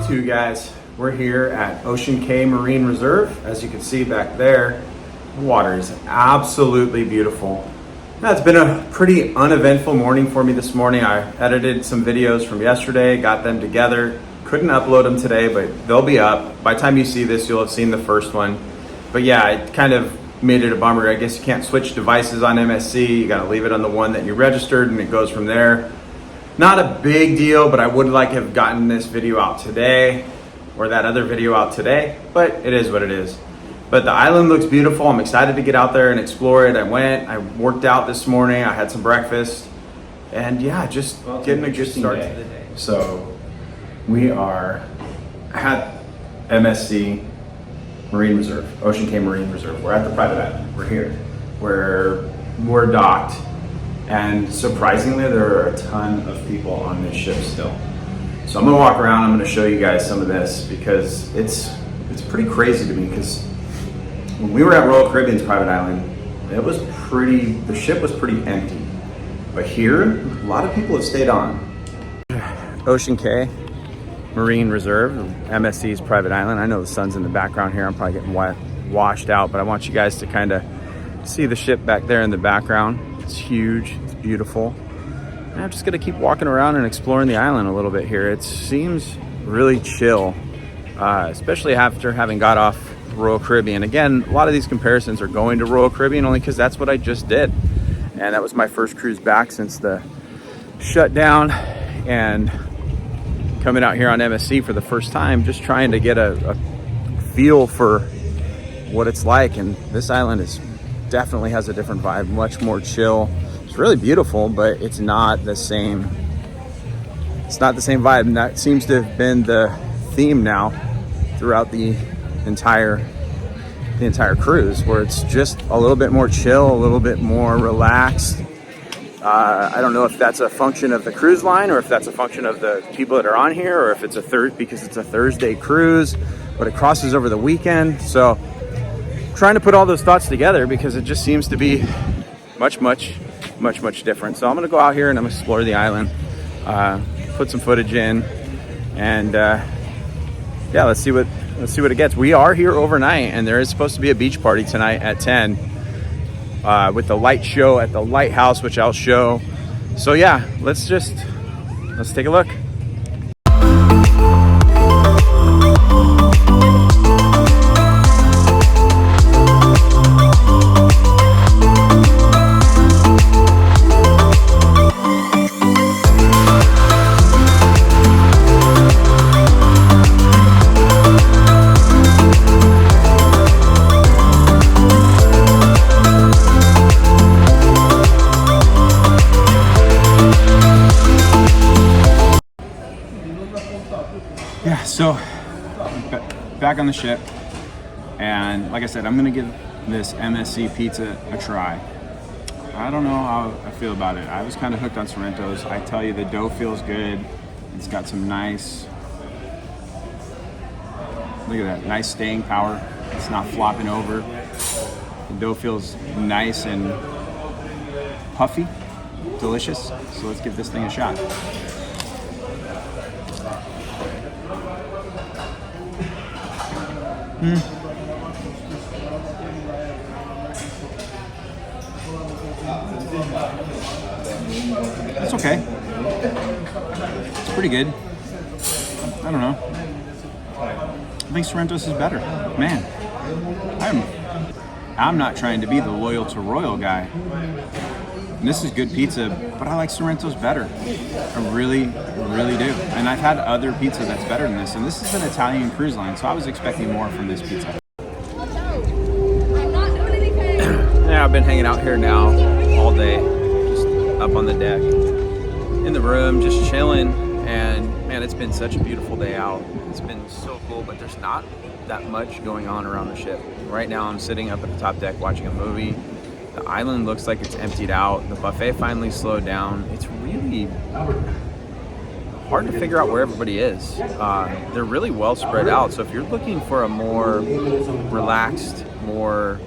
Two guys, we're here at Ocean Cay Marine Reserve. As you can see back there, the water is absolutely beautiful. Now, it's been a pretty uneventful morning for me this morning. I edited some videos from yesterday, got them together. Couldn't upload them today, but they'll be up. By the time you see this, you'll have seen the first one. But yeah, it kind of made it a bummer. I guess you can't switch devices on MSC. You gotta leave it on the one that you registered and it goes from there. Not a big deal, but I would like to have gotten this video out today or that other video out today, but it is what it is. But the island looks beautiful. I'm excited to get out there and explore it. I worked out this morning. I had some breakfast and yeah, just getting a good start to the day. So we are at MSC Marine Reserve, Ocean Cay Marine Reserve. We're at the private island. We're here. We're docked. And surprisingly, there are a ton of people on this ship still. So I'm gonna walk around, I'm gonna show you guys some of this because it's pretty crazy to me, because when we were at Royal Caribbean's private island, the ship was pretty empty. But here, a lot of people have stayed on. Ocean Cay Marine Reserve, MSC's private island. I know the sun's in the background here, I'm probably getting washed out, but I want you guys to kind of see the ship back there in the background. It's huge, it's beautiful. And I'm just gonna keep walking around and exploring the island a little bit here. It seems really chill, especially after having got off Royal Caribbean. Again, a lot of these comparisons are going to Royal Caribbean only because that's what I just did. And that was my first cruise back since the shutdown, and coming out here on MSC for the first time, just trying to get a feel for what it's like. And this island definitely has a different vibe, much more chill. It's really beautiful, but it's not the same. It's not the same vibe, and that seems to have been the theme now throughout the entire cruise, where it's just a little bit more chill, a little bit more relaxed. I don't know if that's a function of the cruise line or if that's a function of the people that are on here, or if it's because it's a Thursday cruise, but it crosses over the weekend. So trying to put all those thoughts together, because it just seems to be much different. So I'm gonna go out here and I'm gonna explore the island, put some footage in, and yeah, let's see what it gets. We are here overnight, and there is supposed to be a beach party tonight at 10 with the light show at the lighthouse, which I'll show. So yeah, let's take a look. Yeah, so back on the ship, and like I said, I'm gonna give this MSC pizza a try. I don't know how I feel about it. I was kind of hooked on Sorrento's. I tell you, the dough feels good. It's got some nice, look at that, nice staying power. It's not flopping over. The dough feels nice and puffy, delicious. So let's give this thing a shot. It's okay. It's pretty good. I don't know. I think Sorrento's is better. Man, I'm not trying to be the loyal to Royal guy. And this is good pizza, but I like Sorrento's better. I really do. And I've had other pizza that's better than this, and this is an Italian cruise line, so I was expecting more from this pizza. Yeah, I've been hanging out here now all day, just up on the deck, in the room, just chilling, and man, it's been such a beautiful day out. It's been so cool, but there's not that much going on around the ship. Right now I'm sitting up at the top deck watching a movie. The island looks like it's emptied out. The buffet finally slowed down. It's really hard to figure out where everybody is. They're really well spread out. So if you're looking for a more relaxed, more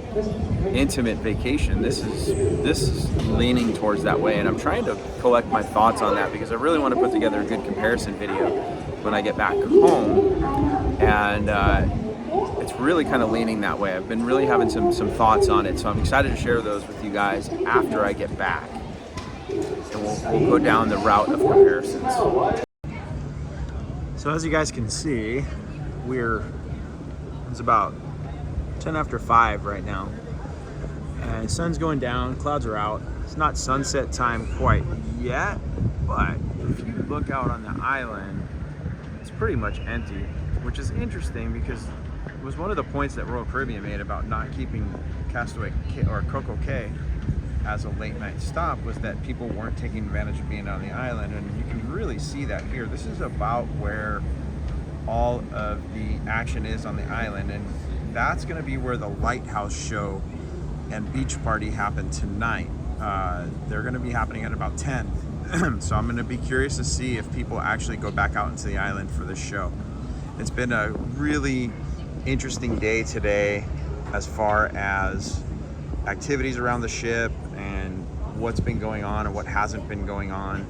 intimate vacation, this is leaning towards that way. And I'm trying to collect my thoughts on that because I really want to put together a good comparison video. when I get back home, and it's really kind of leaning that way. I've been really having some thoughts on it, so I'm excited to share those with you guys after I get back, and we'll go down the route of comparisons. So as you guys can see, it's about 10 after 5 right now, and the sun's going down, clouds are out. It's not sunset time quite yet, but if you look out on the island, it's pretty much empty, which is interesting because it was one of the points that Royal Caribbean made about not keeping Castaway or Coco Cay as a late night stop, was that people weren't taking advantage of being on the island, and you can really see that here. This is about where all of the action is on the island, and that's going to be where the lighthouse show and beach party happen tonight. They're going to be happening at about 10. So I'm going to be curious to see if people actually go back out into the island for this show. It's been a really interesting day today as far as activities around the ship and what's been going on and what hasn't been going on.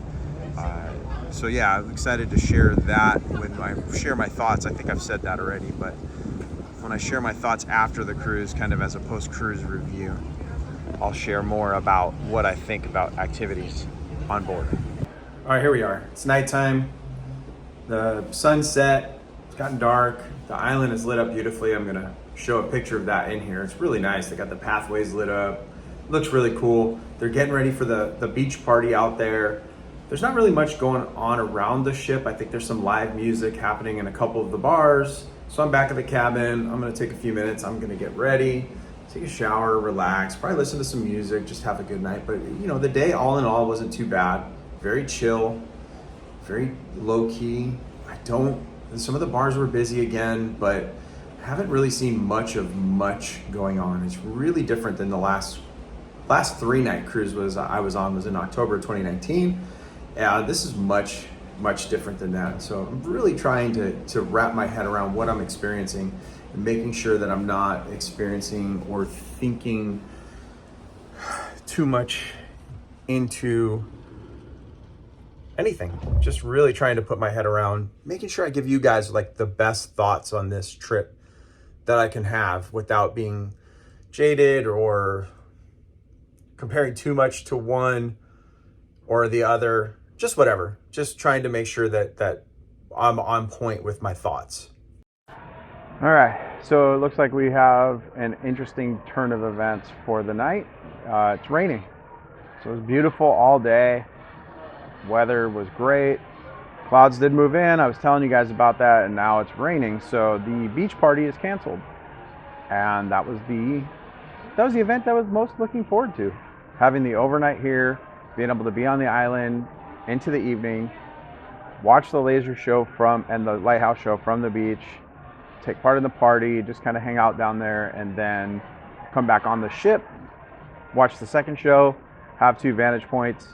So yeah, I'm excited to share that when I share my thoughts. I think I've said that already, but when I share my thoughts after the cruise, kind of as a post-cruise review, I'll share more about what I think about activities on board. All right, here we are. It's nighttime. The sun's set. It's gotten dark. The island is lit up beautifully. I'm gonna show a picture of that in here. It's really nice. They got the pathways lit up. It looks really cool. They're getting ready for the beach party out there. There's not really much going on around the ship. I think there's some live music happening in a couple of the bars. So I'm back at the cabin. I'm gonna take a few minutes. I'm gonna get ready, take a shower, relax, probably listen to some music, just have a good night. But you know, the day all in all wasn't too bad. Very chill, very low key. Some of the bars were busy again, but I haven't really seen much going on. It's really different than the last 3-night cruise I was in October 2019. This is much different than that. So I'm really trying to wrap my head around what I'm experiencing and making sure that I'm not experiencing or thinking too much into anything. Just really trying to put my head around making sure I give you guys like the best thoughts on this trip that I can have without being jaded or comparing too much to one or the other. Just whatever. Just trying to make sure that I'm on point with my thoughts. All right, so it looks like we have an interesting turn of events for the night. It's raining. So it was beautiful all day. Weather was great. Clouds did move in. I was telling you guys about that, and now it's raining. So the beach party is canceled. And that was the event I was most looking forward to. Having the overnight here, being able to be on the island into the evening, watch the laser show and the lighthouse show from the beach, take part in the party, just kind of hang out down there, and then come back on the ship, watch the second show, have 2 vantage points,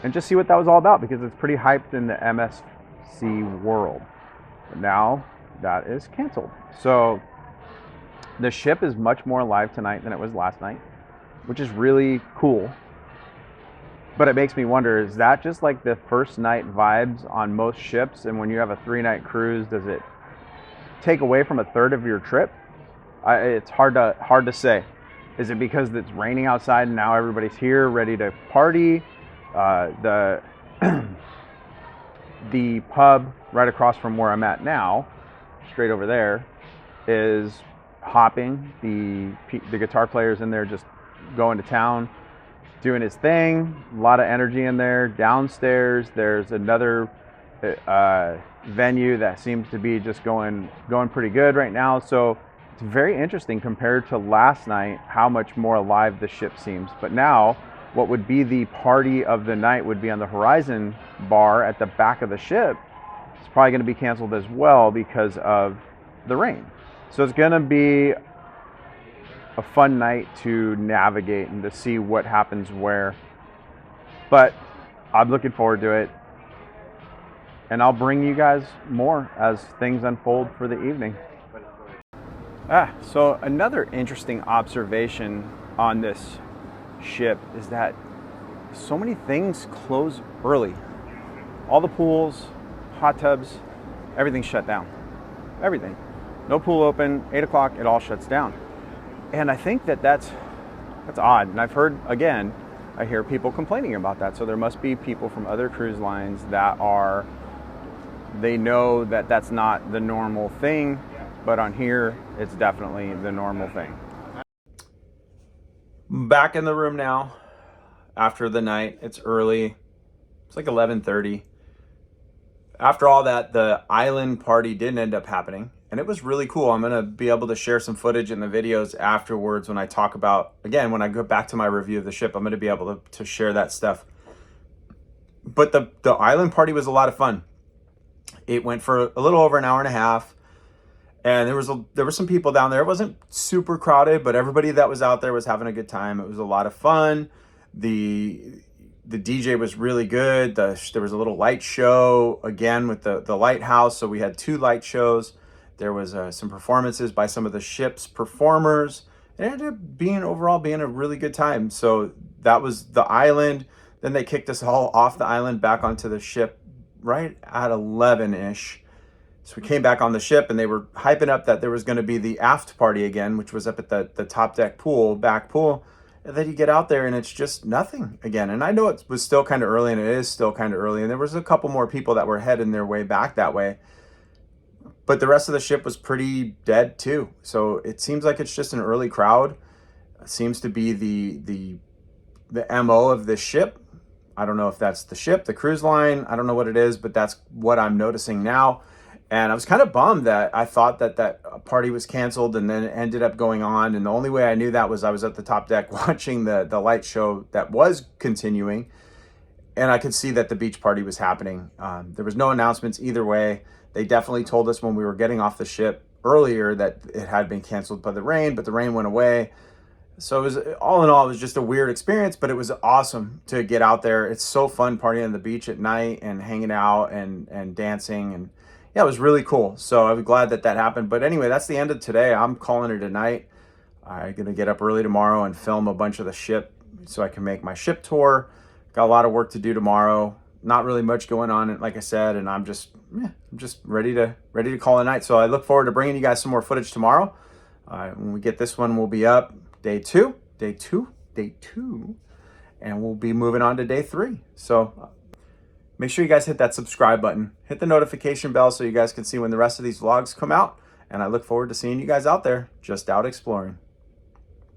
and just see what that was all about, because it's pretty hyped in the MSC world. But now that is canceled. So the ship is much more alive tonight than it was last night, which is really cool. But it makes me wonder, is that just like the first night vibes on most ships? And when you have a 3-night cruise, does it take away from a third of your trip? It's hard to say. Is it because it's raining outside and now everybody's here ready to party? The pub right across from where I'm at now, straight over there, is hopping. The guitar player's in there just going to town, doing his thing. A lot of energy in there. Downstairs there's another venue that seems to be just going pretty good right now. So it's very interesting compared to last night how much more alive the ship seems. But now what would be the party of the night would be on the Horizon bar at the back of the ship. It's probably going to be canceled as well because of the rain. So it's going to be a fun night to navigate and to see what happens where. But I'm looking forward to it. And I'll bring you guys more as things unfold for the evening. So another interesting observation on this ship is that so many things close early. All the pools, hot tubs, everything's shut down. Everything. No pool open, 8 o'clock, it all shuts down. And I think that's odd. And I've heard, again, I hear people complaining about that. So there must be people from other cruise lines that they know that that's not the normal thing, but on here, it's definitely the normal thing. Back in the room now after the night. It's early. It's like 11:30. After all that, the island party didn't end up happening, and it was really cool. I'm going to be able to share some footage in the videos afterwards when I talk about, again, when I go back to my review of the ship, I'm going to be able to share that stuff. But the island party was a lot of fun. It went for a little over an hour and a half, and there were some people down there. It wasn't super crowded, but everybody that was out there was having a good time. It was a lot of fun. The DJ was really good. There was a little light show again with the lighthouse. So we had 2 light shows. There was some performances by some of the ship's performers. It ended up overall being a really good time. So that was the island. Then they kicked us all off the island back onto the ship right at 11-ish. So we came back on the ship, and they were hyping up that there was going to be the aft party again, which was up at the top deck pool, back pool. And then you get out there and it's just nothing again. And I know it was still kind of early, and it is still kind of early. And there was a couple more people that were heading their way back that way. But the rest of the ship was pretty dead too. So it seems like it's just an early crowd. It seems to be the MO of this ship. I don't know if that's the ship, the cruise line. I don't know what it is, but that's what I'm noticing now. And I was kind of bummed that I thought that party was canceled, and then it ended up going on. And the only way I knew that was I was at the top deck watching the light show that was continuing. And I could see that the beach party was happening. There was no announcements either way. They definitely told us when we were getting off the ship earlier that it had been canceled by the rain, but the rain went away. So it was, all in all, it was just a weird experience, but it was awesome to get out there. It's so fun partying on the beach at night and hanging out and dancing, and yeah, it was really cool. So I'm glad that happened. But anyway, that's the end of today. I'm calling it a night. I'm going to get up early tomorrow and film a bunch of the ship so I can make my ship tour. Got a lot of work to do tomorrow. Not really much going on, like I said, and I'm just ready to call it a night. So I look forward to bringing you guys some more footage tomorrow. When we get this one, we'll be up day two, and we'll be moving on to day 3. So make sure you guys hit that subscribe button, hit the notification bell so you guys can see when the rest of these vlogs come out. And I look forward to seeing you guys out there, just out exploring.